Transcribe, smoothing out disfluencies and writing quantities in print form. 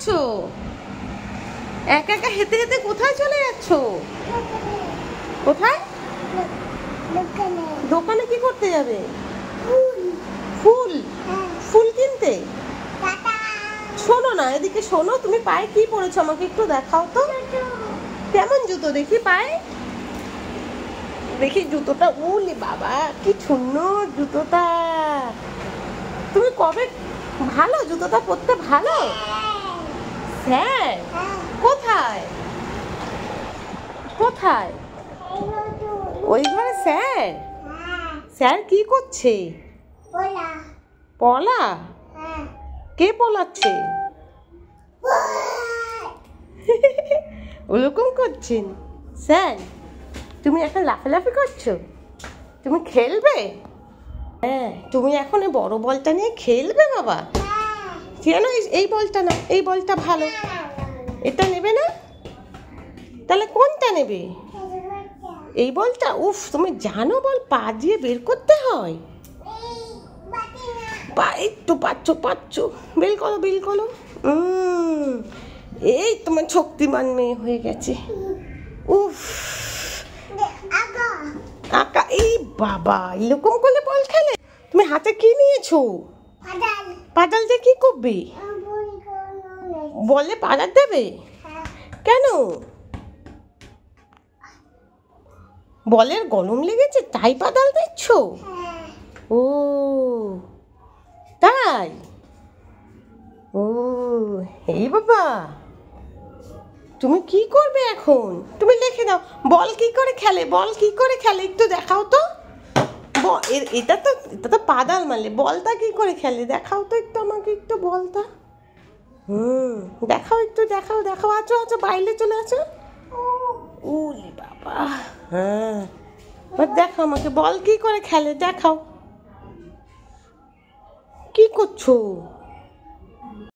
যাচ্ছ? একা একা হেঁটে হেঁটে কোথায় চলে যাচ্ছ? কোথায়? দোকানে কি করতে যাবে? ফুল? ফুল কিনতে? শোনো না, এদিকে শোনো, তুমি পায়ে কি পরেছো আমাকে একটু দেখাও তো। কেমন জুতো দেখি পায়ে? দেখি জুতোটা। উলি বাবা, কি সুন্দর জুতোটা। তুমি কবে? ভালো জুতোটা পরতে ভালো। স্যার কোথায়? কোথায়? ওই ঘরে স্যার? স্যার কি করছে? পলা? কে পলাচ্ছে? ওরকম করছেন স্যার? তুমি এখন লাফালাফি করছো? তুমি খেলবে? হ্যাঁ, তুমি এখন এই বড় বলটা নিয়ে খেলবে বাবা? কেন? এই বলটা না, এই বলটা ভালো। এটা নেবে না? তাহলে কোনটা নেবে? এই বলটা? উফ, তুমি জানো বল পা দিয়ে বের করতে হয়? একটু পাচ্ছ বেল করো, বেল করো। এই তোমার শক্তিমান মেয়ে হয়ে গেছে। উফ, আকা। এই বাবা, এরকম করলে বল খেলে? তুমি হাতে কি নিয়েছো? পাদাল দিয়ে কি করবে? বলে পাদাল দেবে? কেন? বলের গরম লেগেছে তাই পাদাল দিচ্ছ? ও তাই? ও এই বাবা, তুমি কি করবে এখন? তুমি লিখে দাও। বল কি করে খেলে? বল কি করে খেলে একটু দেখাও তো। এটা তো পাদাল মারলে, বলটা কি করে খেলে দেখাও তো একটু আমাকে, একটু বলটা। দেখাও একটু, দেখাও। আছো বাইরে চলে আছো। উলি বাবা, হ্যাঁ দেখাও আমাকে, বল কি করে খেলে দেখাও। কি করছো?